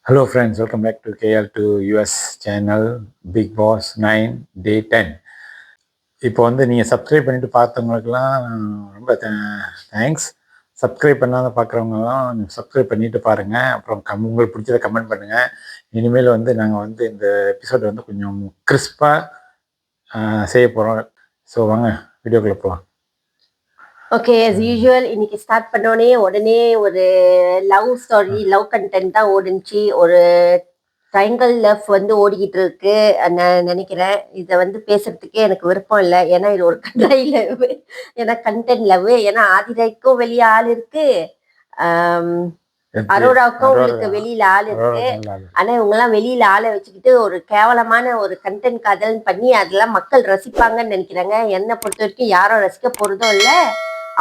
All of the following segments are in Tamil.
Hello friends, welcome back to KL2 US channel Big Boss 9 Day 10. இப்போ வந்து நீங்கள் சப்ஸ்கிரைப் பண்ணிட்டு பார்த்தவங்களுக்கெல்லாம் ரொம்ப தேங்க்ஸ். சப்ஸ்கிரைப் பண்ணாத பார்க்குறவங்கலாம் சப்ஸ்கிரைப் பண்ணிட்டு பாருங்கள். அப்புறம் உங்களுக்கு பிடிச்சதை கமெண்ட் பண்ணுங்கள். இனிமேல் வந்து நாங்கள் வந்து இந்த எபிசோட் வந்து கொஞ்சம் கிறிஸ்பாக செய்ய போகிறோம். ஸோ வாங்க வீடியோக்குள்ளே போகலாம். ஓகே, as யூஷுவல் இன்னைக்கு ஸ்டார்ட் பண்ணோடனே உடனே ஒரு லவ் ஸ்டோரி, லவ் கண்டென்ட் தான் ஓடுச்சு. ஒரு ட்ரைங்கல் லவ் வந்து ஓடிக்கிட்டு இருக்கு. நான் நினைக்கிறேன் இதை வந்து பேசுறதுக்கே எனக்கு விருப்பம் இல்லை. ஏன்னா இது ஒரு ட்ரை லவ், ஏன்னா கண்டென்ட் லவ். ஏன்னா ஆதிரைக்கும் வெளியே ஆள் இருக்கு, அரோராவுக்கும் உங்களுக்கு வெளியில ஆள் இருக்கு. ஆனா இவங்க எல்லாம் வெளியில ஆளை வச்சுக்கிட்டு ஒரு கேவலமான ஒரு கண்டென்ட் காதல் பண்ணி அதெல்லாம் மக்கள் ரசிப்பாங்கன்னு நினைக்கிறாங்க. என்னை பொறுத்த வரைக்கும் யாரும் ரசிக்க போறதும் இல்லை.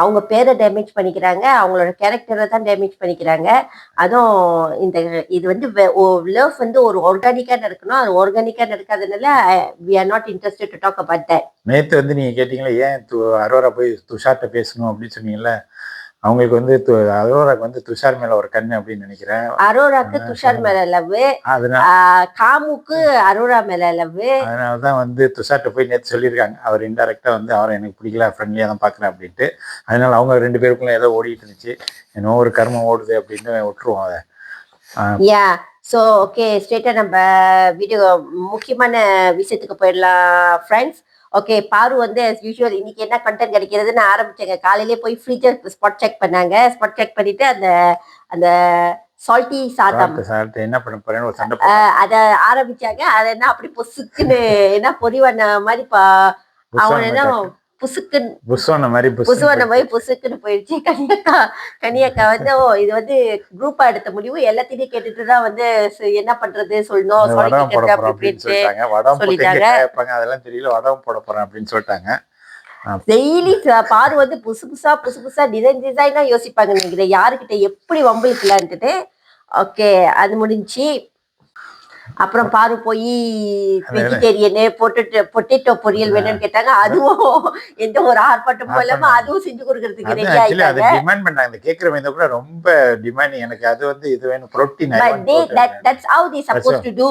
அவங்க பேரை டேமேஜ் பண்ணிக்கிறாங்க, அவங்களோட கேரக்டரை தான் டேமேஜ் பண்ணிக்கிறாங்க. அதுவும் இந்த இது வந்து லவ் வந்து ஒரு ஆர்கானிக்கா நடக்கணும். அது ஆர்கானிக்கா நடக்காதனால we are not interested to talk about that. நேற்று வந்து நீங்கள் கேட்டீங்களா ஏன் அரோரா போய் துஷார்ட்ட பேசணும் அப்படின்னு சொன்னீங்கல்ல. அவங்களுக்கு வந்து அரோராக்கு வந்து துஷார் மேல ஒரு கண்ணு அப்படின்னு நினைக்கிறேன். அரோராக்கு துஷார் மேல லவ், காமுக்கு அரோரா மேல லவ். அதனாலதான் வந்து துஷார்ட்ட போய் நேற்று சொல்லியிருக்காங்க. அவர் இன்டெரக்டா வந்து அவரை எனக்கு பிடிக்கல, ஃப்ரெண்ட்லியா தான் பாக்குறேன் அப்படின்ட்டு. அதனால அவங்க ரெண்டு பேருக்குள்ள ஏதோ ஓடிட்டு இருந்துச்சு, என்னோ ஒரு கர்மம் ஓடுது அப்படின்னு விட்டுருவோம் அதை. யா ஸோ ஓகே, ஸ்ட்ரெயிட்டா நம்ம வீடியோ முக்கியமான விஷயத்துக்கு போயிடலாம் ஃப்ரெண்ட்ஸ். ஓகே, பாரு வந்து as யூஷுவல் இன்னைக்கு என்ன கண்டென்ட் கிடைக்கிறதுன்னு ஆரம்பிச்சாங்க. காலையிலே போய் ஃப்ரீஜர் ஸ்பாட் செக் பண்ணாங்க. ஸ்பாட் செக் பண்ணிட்டு அந்த அந்த சால்ட்டி சாதம் என்ன பண்ண போறேன்னு ஒரு சண்டை அதை ஆரம்பிச்சாங்க. அதை என்ன அப்படி பொசுக்குன்னு என்ன பொறிவண்ண மாதிரி அவன் என்ன புசுவன மாதிரி புசுக்குன்னு போயிடுச்சு. கனியக்கா வந்து இது வந்து குரூப்பா எடுத்த முடிவு, எல்லாத்தையும் கேட்டுட்டு தான் வந்து என்ன பண்றது சொல்லணும் சொல்லிட்டாங்க. அதெல்லாம் தெரியல, வடம் போட போறேன் அப்படின்னு சொல்லிட்டாங்க. டெய்லி பாரு வந்து புதுசு புதுசா டிசைனா யோசிப்பாங்க நினைக்கிறேன், யாருக்கிட்ட எப்படி வம்பிக்கலான்ட்டு. ஓகே, அது முடிஞ்சு அப்புறம் பாரு போய் வெஜிடேரியனு பொட்டேட்டோ பொரியல் வேணும்னு கேட்டாங்க. அதுவும் எந்த ஒரு ஆர்ப்பாட்டம் போலாம அதுவும் செஞ்சு கொடுக்கறதுக்கு ரெடி ஆயிட்டாங்க. டிமாண்ட் பண்ணாங்க, கேக்குறவங்க கூட ரொம்ப டிமாண்ட். எனக்கு அது வந்து இது வேணும், protein. That's how they supposed to do.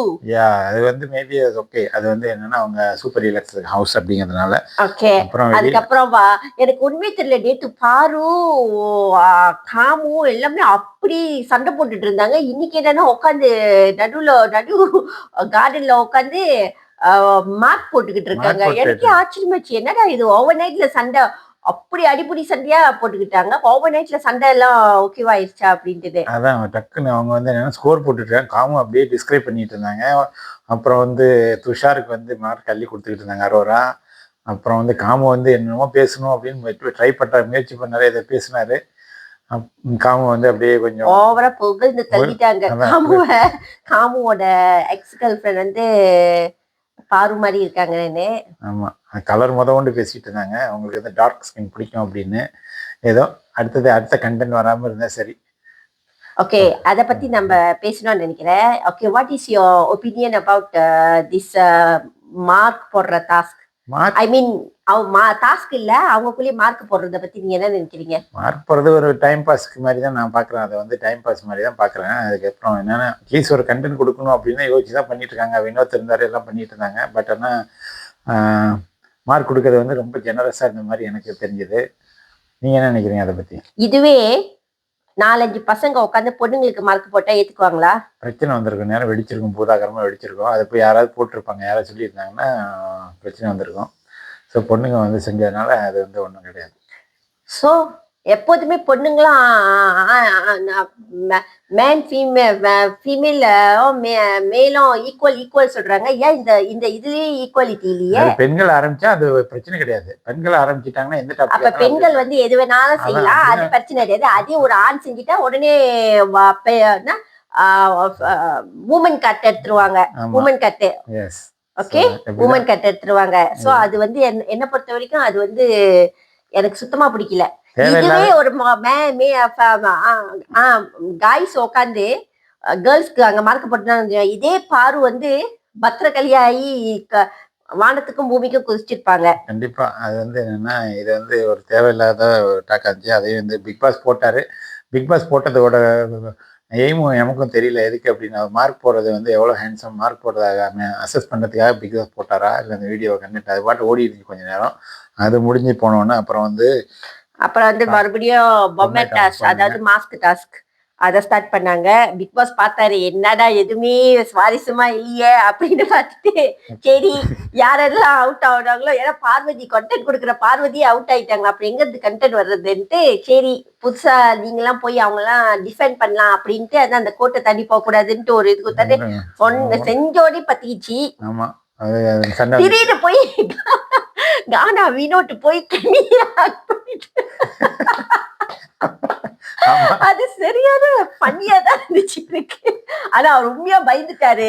அது வந்து மேபி ஓகே. அது வந்து என்னன்னா அவங்க சூப்பர் ரிலாக்ஸ் ஹவுஸ் அப்படிங்கிறதுனால. ஓகே, அதுக்கப்புறம் எனக்கு உண்மை தெரியல, நேத்து பாரு காமு எல்லாமே அப்படி சண்டை போட்டுட்டு இருந்தாங்க. இன்னைக்கு என்னன்னா உட்காந்து நடு கார்டன்ல உட்காந்து மார்க் போட்டுக்கிட்டு இருக்காங்க. எனக்கே ஆச்சரியமாச்சு, என்னடா இது ஓவர் நைட்ல சண்டை, அப்படி அடிப்படி சண்டையா போட்டுக்கிட்டாங்க. ஓவர் நைட்ல சண்டை எல்லாம் ஓகேவாயிருச்சா அப்படின்ட்டு. அதான் டக்குன்னு அவங்க வந்து என்னன்னா ஸ்கோர் போட்டுட்டு காமும் அப்படியே டிஸ்கிரைப் பண்ணிட்டு இருந்தாங்க. அப்புறம் வந்து துஷாருக்கு வந்து மார்க் அள்ளி கொடுத்துக்கிட்டு இருந்தாங்க அரோரா. அப்புறம் வந்து காமு வந்து என்னமோ பேசணும் அப்படின்னு ட்ரை பண்ற முயற்சி பண்ணாரு, இதை பேசினாரு. காமு வந்து அப்படியே கொஞ்சம் ஓவரா புகழ்ந்து தள்ளிட்டாங்க காமுவோட எக்ஸ் கேர்ள் ஃப்ரெண்ட் வந்து பாரு மாதிரி இருக்காங்கன்னு. ஆமா, கலர் கொண்டு பேசிட்டு இருந்தாங்க. அவங்களுக்கு வந்து டார்க் ஸ்கின் பிடிக்கும் அப்படின்னு. ஏதோ அடுத்த கண்டென்ட் வராம இருந்தா சரி. ஓகே, அத பத்தி நம்ம பேசணும்னு நினைக்கிறேன். Okay, what is your opinion about this mark போடுற டாஸ்க்? ஐ மீன் டாஸ்க் இல்ல, அவங்களுக்குள்ளே மார்க் போடுறத பத்தி நீங்க என்ன நினைக்கிறீங்க? மார்க் போடுறது ஒரு டைம் பாஸ்க்கு மாதிரி தான் நான் பாக்குறேன். அதை வந்து டைம் பாஸ் மாதிரி தான் பாக்குறேன். அதுக்கப்புறம் என்னன்னா அட்லீஸ்ட் ஒரு கண்டென்ட் கொடுக்கணும் அப்படின்னு யோசிச்சு தான் பண்ணிட்டு இருக்காங்க. வினோத் இருந்தாரு, எல்லாம் பண்ணிட்டு இருந்தாங்க. பட் ஆனா மார்க் கொடுக்கறது வந்து ரொம்ப ஜெனரஸா இருந்த மாதிரி எனக்கு தெரிஞ்சது. நீங்க என்ன நினைக்கிறீங்க அதை பத்தி? இதுவே 4-5 பசங்க உட்காந்து பொண்ணுங்களுக்கு மார்க் போட்டா ஏத்துக்குவாங்களா? பிரச்சனை வந்திருக்கும், நேரம் வெடிச்சிருக்கும், பூதாகரமா வெடிச்சிருக்கும். அதை போய் யாராவது போட்டிருப்பாங்க, யாராவது சொல்லியிருந்தாங்கன்னா பிரச்சனை வந்திருக்கும். ஸோ பொண்ணுங்க வந்து செஞ்சதுனால அது வந்து ஒன்றும் கிடையாது. ஸோ எப்போதுமே பொண்ணுங்களாம் மேன் ஃபீமேல் மேலும் ஈக்குவல் சொல்றாங்க. ஏன் இந்த இதுலயே ஈக்குவாலிட்டி இல்லையே? பெண்கள் ஆரம்பிச்சா அது பிரச்சனை கிடையாது. பெண்கள் ஆரம்பிச்சிட்டாங்கன்னா எந்த டாபிக், அப்ப பெண்கள் வந்து எது வேணாலும் செய்யலாம், அது பிரச்சனை கிடையாது. அதே ஒரு ஆண் செஞ்சுட்டா உடனே உமன் கட் எடுத்துருவாங்க. Woman cut, okay, woman cut எடுத்துருவாங்க. சோ அது வந்து என்ன பொறுத்த வரைக்கும் அது வந்து எனக்கு சுத்தமா பிடிக்கல. இதுவே ஒரு காய்ஸ் உட்காந்து கேர்ள்ஸ்க்கு அங்க மார்க் போட்டு, இதே பாரு வந்து பத்திரக்கலியாயி வானத்துக்கும் பூமிக்கும் குதிச்சிருப்பாங்க. கண்டிப்பா. அது வந்து என்னன்னா இது வந்து ஒரு தேவையில்லாத டாக் ஆச்சு. அதையும் வந்து பிக் பாஸ் போட்டாரு. பிக் பாஸ் போட்டதோட எய்மும் எனக்கும் தெரியல எதுக்கு அப்படின்னு. மார்க் போடுறது வந்து எவ்வளோ ஹேண்ட்ஸம் மார்க் போடுறதாக அசஸ் பண்ணுறதுக்காக பிக் பாஸ் போட்டாரா இல்லை அந்த வீடியோ கண்டுட்டு அது பாட்டு ஓடி இருந்துச்சு கொஞ்சம் நேரம். அது முடிஞ்சு போனோன்னே அப்புறம் வந்து மறுபடியும் பொம்மை டாஸ்க், அதாவது மாஸ்க் டாஸ்க் அதை ஸ்டார்ட் பண்ணாங்க. பிக் பாஸ் பார்த்தாரு, என்னடா எதுவுமே சுவாரஸ்யமா இல்லையே அப்படின்னு பார்த்துட்டு சரி யாரெல்லாம் அவுட் ஆகுறாங்களோ, ஏன்னா பார்வதி கண்டென்ட் கொடுக்குற பார்வதியே அவுட் ஆயிட்டாங்க, அப்புறம் எங்க இருந்து கண்டென்ட் வர்றதுன்ட்டு சரி புதுசா நீங்கெல்லாம் போய் அவங்கெல்லாம் டிஃபெண்ட் பண்ணலாம் அப்படின்ட்டு அதான் அந்த கோட்டை தண்ணி போக கூடாதுன்ட்டு ஒரு இது கொடுத்தாரு. செஞ்சோடி பத்திச்சு. திடீர்னு போய் கானா வினோட்டு போய் அது சரியான பண்ணியாதான் இருந்துச்சு எனக்கு. ஆனா அவர் உண்மையா பயந்துட்டாரு.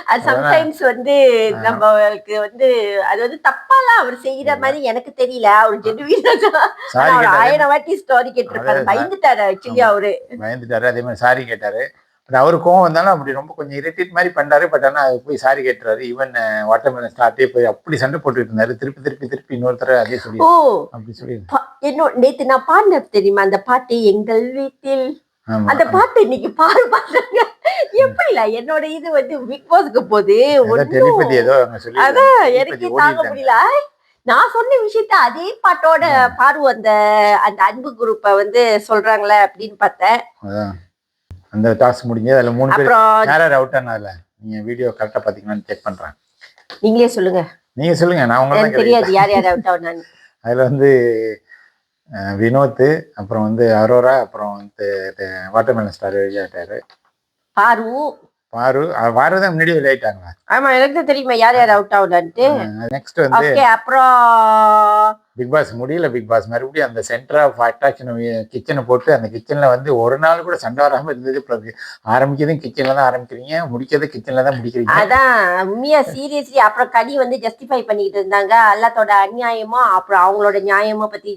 அது சம்டைம்ஸ் வந்து நம்மளுக்கு வந்து அது வந்து தப்பாலாம் அவர் செய்யற மாதிரி எனக்கு தெரியல. அவர் ஜெனுவினா 1000 வாட்டி ஸ்டோரி கேட்டிருப்பாரு. பயந்துட்டாரு ஆக்சுவலி அவரு பயந்துட்டாரு. அதே மாதிரி சாரி கேட்டாரு. அவரு கோவம் வந்தாலும் அப்படி ரொம்ப கொஞ்சம் இரிட்டேட் மாதிரி பண்ணாரு. பட் ஆனா அது போய் சாரி கேட்டுறாரு. ஈவன் வாட்டர்மெலன் ஸ்டார்ட்டே போய் அப்படி சண்டை போட்டுட்டு இருந்தாரு. திருப்பி இன்னொருத்தர அதே சொல்லி அப்படி சொல்லி நேத்து நான் பாடினேன் தெரியுமா அந்த பாட்டு, எங்கள் வீட்டில். அந்த பாட்டு இன்னைக்கு பாருங்க எப்படில என்னோட இது வந்து பிக் பாஸ்க்கு போது அதான் எனக்கு தாங்க முடியல. நான் சொன்ன விஷயத்த அதே பாட்டோட பாரு அந்த அந்த அன்பு குரூப்ப வந்து சொல்றாங்களே அப்படின்னு பார்த்தேன். அந்த டாஸ்க் முடிஞ்சது. அதுல 3 பேர் யார் அவுட் ஆனால நீங்க வீடியோ கரெக்டா பாத்தீங்களான்னு செக் பண்றேன். நீங்களே சொல்லுங்க. நீங்க சொல்லுங்க, நான் உங்களுக்கு தெரியாது யார் அவுட் ஆனான்னு. அதுல வந்து வினோத், அப்புறம் வந்து அரோரா, அப்புறம் வந்து வாட்டர்மெலன் ஸ்டார் வெளியாட்டாரு. பாரு தான் முன்னாடி வெளியாயிட்டாங்களா? ஆமா, எனக்கு தெரியுமா யார் அவுட் ஆகுதான்ட்டு. நெக்ஸ்ட் வந்து அப்புறம் பிக் பாஸ் முடியல. பிக் பாஸ் மறுபடியும் அந்த சென்டர் ஆஃப் அட்ராக்ஷன் கிச்சனை போட்டு அந்த கிச்சன்ல வந்து ஒரு நாள் கூட சண்டை வராம இருந்தது. ஆரம்பிக்கிறதும் கிச்சன்ல தான் ஆரம்பிக்கிறீங்க, முடிக்கிறது கிச்சன்ல தான் முடிக்கிறீங்க. அதான் உண்மையா சீரியஸ்லி. அப்புறம் கனி வந்து ஜஸ்டிஃபை பண்ணிக்கிட்டு இருந்தாங்க எல்லாத்தோட அநியாயமோ அப்புறம் அவங்களோட நியாயமோ பத்தி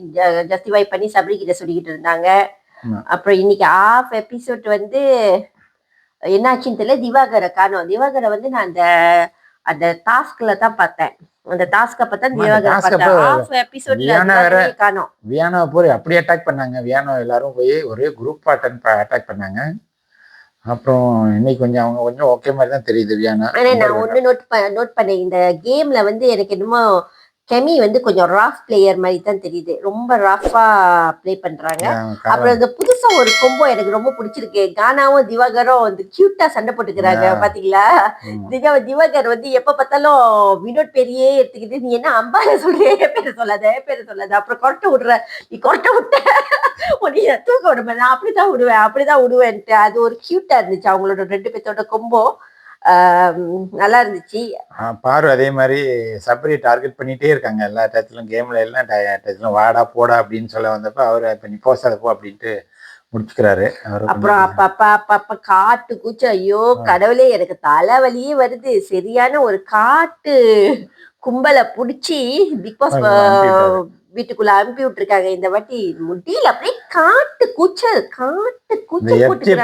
ஜஸ்டிஃபை பண்ணி சபரி கிட்ட சொல்லிக்கிட்டு இருந்தாங்க. அப்புறம் இன்னைக்கு ஆஃப் எபிசோட் வந்து என்னாச்சுன்னு தெரியல. திவாகரை காணோம். திவாகரை வந்து நான் அந்த அந்த டாஸ்க்ல தான் பார்த்தேன். அந்த டாஸ்க பார்த்தா திவாகரை பார்த்தேன். ஆஃப் எபிசோட்ல காணோம். வியானோ போய் அப்படியே அட்டாக் பண்ணாங்க. வியானோ எல்லாரும் போய் ஒரே குரூப் அட்டாக் பண்ணாங்க. அப்புறம் இன்னைக்கு கொஞ்சம் அவங்க கொஞ்சம் ஓகே மாதிரி தான் தெரியுது வியானா. ஆனா நான் ஒண்ணு நோட் பண்ணேன், இந்த கேம்ல வந்து எனக்கு என்னமோ கெமி வந்து கொஞ்சம் ராஃப் பிளேயர் மாதிரி தான் தெரியுது. ரொம்ப ராஃபா பிளே பண்றாங்க. அப்புறம் இந்த புதுசா ஒரு கொம்போ எனக்கு ரொம்ப பிடிச்சிருக்கு. கானாவும் திவாகரும் வந்து கியூட்டா சண்டை போட்டுக்கிறாங்க பாத்தீங்களா? திவாகர் வந்து எப்ப பார்த்தாலும் வினோட் பேரையே எடுத்துக்கிட்டு நீ என்ன அம்பால சொல்றே, பேரை சொல்லாத அப்புறம் கொரட்டை விடுற, நீ கொரட்டை விட்ட உன்னை தூக்க விடுமே, நான் அப்படிதான் விடுவேன்ட்டு. அது ஒரு கியூட்டா இருந்துச்சு அவங்களோட 2 பேர்த்தோட கொம்போ. நல்லா இருந்துச்சு. பாரு அதே மாதிரி சபரி டார்கெட் பண்ணிட்டே இருக்காங்க எல்லா டயத்திலும். கேம்ல எல்லாம் டயத்திலும் வாடா போடா அப்படின்னு சொல்ல வந்தப்ப அவரு இப்ப நீ போசாத போ அப்படின்ட்டு முடிச்சுக்கிறாரு. அப்புறம் அப்பப்ப காட்டு கூச்சு. ஐயோ கடவுளே, எனக்கு தலைவலியே வருது. சரியான ஒரு காட்டு கும்பலை புடிச்சு பிக் பாஸ் வீட்டுக்குள்ள அனுப்பி விட்டுருக்காங்க. இந்த வாட்டி முடியல, அப்படியே காட்டு கூச்சல்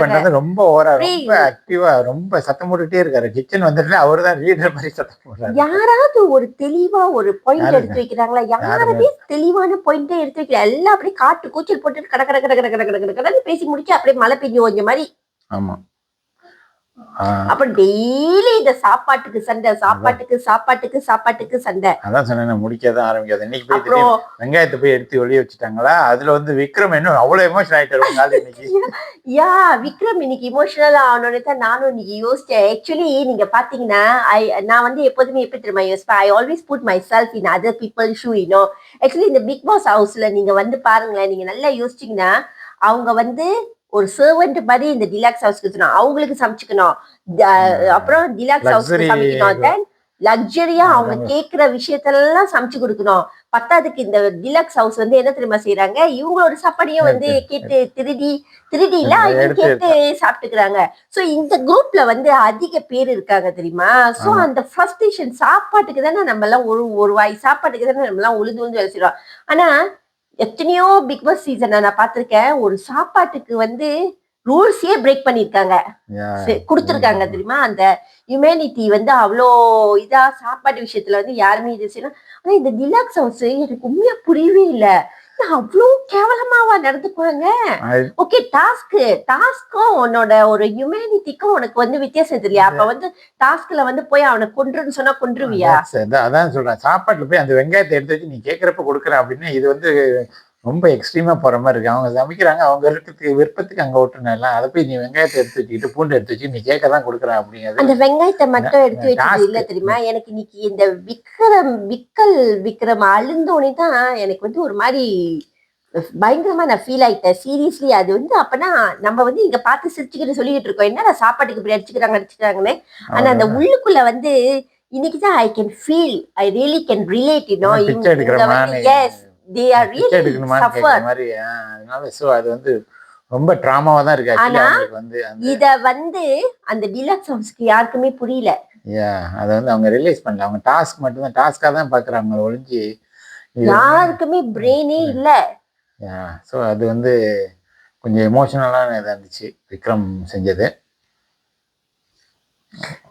பண்றது ரொம்ப ஓவரா, ரொம்ப ஆக்டிவா, ரொம்ப சத்தம் போட்டுட்டே இருக்காரு. கிச்சன் வந்துட்டு அவர்தான் லீடர் மாதிரி சத்தம் போடுறாரு. யாராவது ஒரு தெளிவா ஒரு பாயிண்ட் எடுத்து வைக்கிறாங்களா? யாருமே தெளிவான பாயிண்டே எடுத்து வைக்கல. எல்லாம் அப்படியே காட்டு கூச்சல் போட்டு கடை பேசி முடிச்சு அப்படியே மழை பெஞ்சு கொஞ்சம் மாதிரி. ஆமா. அப்புறம் டெய்லி இந்த சாப்பாட்டுக்கு சண்டை. அதான் சொன்னேன், முடிக்காதான் ஆரம்பிக்காது. இன்னைக்கு போய் வெங்காயத்தை போய் எடுத்து வெளியே வச்சுட்டாங்களா? அதுல வந்து விக்ரம் இன்னும் அவ்வளவு எமோஷனல் ஆயிட்டாரு இன்னைக்கு. விக்ரம் இன்னைக்கு இமோஷனல் ஆனோன்னு தான் நானும் இன்னைக்கு யோசிச்சேன். ஆக்சுவலி நீங்க பாத்தீங்கன்னா நான் வந்து எப்போதுமே எப்படி தெரியுமா யோசிப்பேன், I always put myself in other people shoe. Actually இந்த பிக் பாஸ் ஹவுஸ்ல நீங்க வந்து பாருங்களேன், நீங்க நல்லா யோசிச்சீங்கன்னா அவங்க வந்து ஒரு சர்வெண்ட் மாதிரி இந்த டிலாக்ஸ் ஹவுஸ்க்கு அவங்களுக்கு சமைச்சுக்கணும், அப்புறம் டிலாக்ஸ் ஹவுஸ்க்கு சமைக்கணும், தென் லக்ஸரியா அவங்க கேட்கிற விஷயத்தெல்லாம் சமைச்சு கொடுக்கணும். பத்தாவதுக்கு இந்த டிலக்ஸ் ஹவுஸ் வந்து என்ன தெரியுமா செய்யறாங்க, இவங்களோட சாப்பாடையும் வந்து கேட்டு திருடில கேட்டு சாப்பிட்டுக்கிறாங்க. சோ இந்த குரூப்ல வந்து அதிக பேர் இருக்காங்க தெரியுமா. சோ அந்த ஃப்ரஸ்ட்ரேஷன் சாப்பாட்டுக்கு தானே நம்ம எல்லாம் ஒரு வாய் சாப்பாட்டுக்கு தானே நம்ம எல்லாம் உழுது வேலை செய்யறோம். ஆனா எத்தனையோ பிக் பாஸ் சீசன் நான் பார்த்திருக்கேன், ஒரு சாப்பாட்டுக்கு வந்து ரூல்ஸே பிரேக் பண்ணிருக்காங்க, கொடுத்துருக்காங்க தெரியுமா. அந்த ஹியூமனிட்டி வந்து அவ்வளோ சாப்பாட்டு விஷயத்துல வந்து யாருமே இது செய்யணும். ஆனா இந்த டிலாக்ஸ் ஹவுஸ் எனக்கு உண்மையா புரியவே இல்லை. அவ்வளோ கேவலமாவா நடந்துக்குவாங்க? அது- ஓகே, டாஸ்க்கும் உன்னோட ஒரு ஹியூமனிட்டிக்கும் உனக்கு வந்து வித்தியாசம் தெரியலையா? அப்ப வந்து டாஸ்க்ல வந்து போய் அவனை கொன்றுன்னு சொன்னா கொன்றுவியா? அதான் சொல்றேன். சாப்பாட்டுல போய் அந்த வெங்காயத்தை எடுத்து வச்சு நீ கேட்கறப்ப கொடுக்குற அப்படின்னு இது வந்து ரொம்ப எக்ஸ்ட்ரீமா போற மாதிரி இருக்கு. அவங்க சமைக்கிறாங்க, அவங்க விருப்பத்துக்கு அங்க விட்டுனால அதை போய் நீ வெங்காயத்தை எடுத்து வச்சுக்கிட்டு பூண்டு எடுத்து வச்சு நீ கேட்க தான் கொடுக்குற அப்படிங்கிறது அந்த வெங்காயத்தை மட்டும் எடுத்து வச்சது இல்ல டாஸ்க். தெரியுமா? எனக்கு இன்னைக்கு இந்த விக்ரம் அழுந்தோனே தான் எனக்கு வந்து ஒரு மாதிரி பயங்கரமா நான் ஃபீல் ஆயிட்டேன். சீரியஸ்லி அது வந்து அப்பனா நம்ம வந்து இங்க பார்த்து சிரிச்சுக்கிட்டு சொல்லிட்டு இருக்கோம், என்னடா சாப்பாட்டுக்கு இப்படி அடிச்சுக்கிறாங்கன்னு. ஆனா அந்த உள்ளுக்குள்ள வந்து இன்னைக்குதான் I can feel, I really can relate. பிச்சை எடுக்கிறமான எஸ், தே ஆர் பிச்சை ரியலி எடுக்கணுமான்னு கேட்குற சஃபர். மாதிரி. அதனால ஸோ அது வந்து ரொம்ப ட்ராமாவா தான் இருக்கு ஆக்சுவலி. ஆனா அவங்களுக்கு வந்து அந்த இத வந்து அந்த டிலக்ஸ் ஹவுஸ்க்கு யாருக்குமே புரியல. அதை வந்து அவங்க ரியலைஸ் பண்ணல. அவங்க டாஸ்க் மட்டும்தான் டாஸ்காக தான் பார்க்குறாங்க ஒழிஞ்சு யாருக்குமே பிரெயினே இல்ல. ஸோ அது வந்து கொஞ்சம் எமோஷனலான இதாக இருந்துச்சு விக்ரம் செஞ்சது.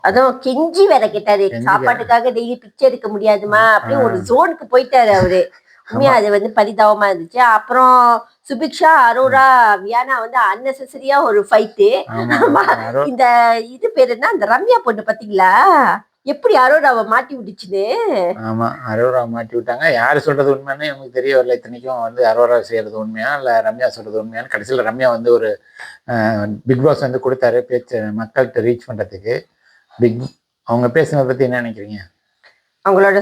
அதுவும் கெஞ்சி வேற கேட்டாரு, சாப்பாட்டுக்காக டெய்லி பிச்சை எடுக்க முடியாதுமா அப்படி ஒரு ஜோனுக்கு போயிட்டாரு அவரு. உண்மையா அது வந்து பரிதாபமா இருந்துச்சு. அப்புறம் சுபிக்ஷா, அரோரா, வியானா வந்து அன்னெசரியா ஒரு ஃபைட்டு. இந்த இது பேரு என்ன, அந்த ரம்யா பொண்ணு பாத்தீங்களா எப்படி அரோராவை மாட்டி விட்டுச்சுன்னு? ஆமா, அரோரா மாட்டி விட்டாங்க. யாரு சொல்றது உண்மைன்னு எனக்கு தெரிய வரல. இத்தனைக்கும் வந்து அரோரா செய்யறது உண்மையா இல்ல ரம்யா சொல்றது உண்மையான்னு கடைசியில் ரம்யா வந்து ஒரு பிக் பாஸ் வந்து கொடுத்தாரு பேச்சு மக்கள்கிட்ட ரீச் பண்றதுக்கு. அவங்க பேசுனதை பத்தி என்ன நினைக்கிறீங்க? அவங்களோட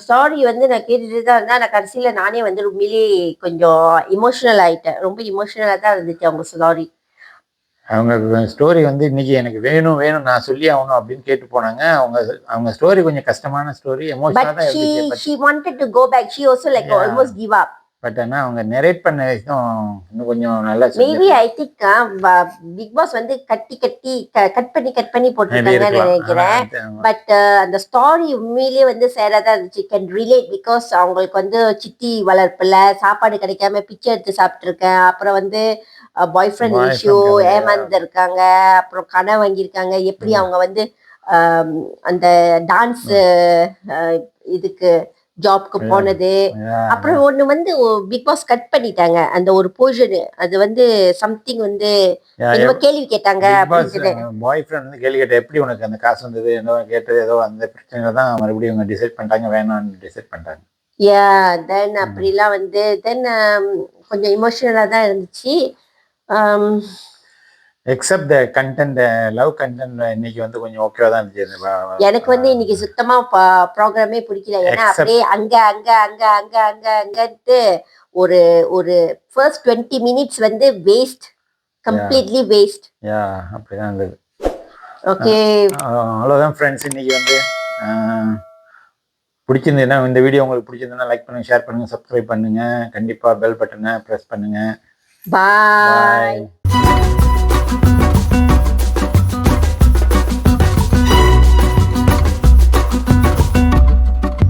ஸ்டாரி வந்து நான் கேட்டுட்டு தான் இருந்தேன். நான் கடைசியில நானே வந்து உண்மையிலேயே கொஞ்சம் இமோஷனல் ஆயிட்டேன். ரொம்ப இமோஷனலா தான் இருந்துச்சு அவங்க ஸ்டாரி. அவங்க ஸ்டோரி வந்து இன்னைக்கு எனக்கு வேணும் நான் சொல்லி ஆகணும் அப்படின்னு கேட்டு போனாங்க. அவங்க ஸ்டோரி கொஞ்சம் கஷ்டமான ஸ்டோரி, எமோஷனலா தான் இருந்துச்சு. she wanted to go back. She also like almost give up. But ஆனா அவங்க நெரேட் பண்ண விஷயம் இன்னும் கொஞ்சம் நல்லா maybe I think Big Boss வந்து கட் பண்ணி போட்டுருக்காங்கன்னு நினைக்கிறேன். பட் அந்த ஸ்டாரி உண்மையிலேயே வந்து சேரா தான் இருந்துச்சு. கேன் ரிலேட் பிகாஸ் அவங்களுக்கு வந்து சித்தி வளர்ப்புல சாப்பாடு கிடைக்காம பிச்சை எடுத்து சாப்பிட்டு இருக்கேன். அப்புறம் வந்து பாய் ஃப்ரெண்ட் இஷ்யூ, ஏமாந்து இருக்காங்க. அப்புறம் கடன் வாங்கியிருக்காங்க. எப்படி அவங்க வந்து அந்த டான்ஸ் இதுக்கு ஜாப்க்கு போனது. அப்புறம் ஒண்ணு வந்து பிக் பாஸ் கட் பண்ணிட்டாங்க அந்த ஒரு போர்ஷன். அது வந்து சம்திங் வந்து கேள்வி கேட்டாங்க அப்படின்னு. பாய் ஃப்ரெண்ட் வந்து கேள்வி கேட்ட எப்படி உனக்கு அந்த காசு வந்தது ஏதோ கேட்டது, ஏதோ அந்த பிரச்சனையில தான் மறுபடியும் அவங்க டிசைட் பண்ணிட்டாங்க வேணாம்னு டிசைட் பண்ணிட்டாங்க. தென் அப்படிலாம் வந்து தென் கொஞ்சம் இமோஷனலா தான் இருந்துச்சு. Except the content, love content இன்னைக்கு வந்து கொஞ்சம் ஓகேவா தான் இருந்துச்சு. எனக்கு வந்து இன்னைக்கு சுத்தமா ப்ரோக்ராமே பிடிக்கல. ஏன்னா அப்படியே அங்க அங்க அங்க அங்க அங்க அங்கன்ட்டு ஒரு ஒரு ஃபர்ஸ்ட் 20 மினிட்ஸ் வந்து வேஸ்ட், கம்ப்ளீட்லி வேஸ்ட். அப்படிதான் இருந்தது. ஓகே, அவ்வளோதான் ஃப்ரெண்ட்ஸ். இன்னைக்கு வந்து பிடிச்சிருந்ததுன்னா இந்த வீடியோ உங்களுக்கு பிடிச்சிருந்ததுன்னா லைக் பண்ணுங்க, ஷேர் பண்ணுங்க, சப்ஸ்கிரைப் பண்ணுங்க, கண்டிப்பா பெல் பட்டனை ப்ரெஸ் பண்ணுங்க. பாய்.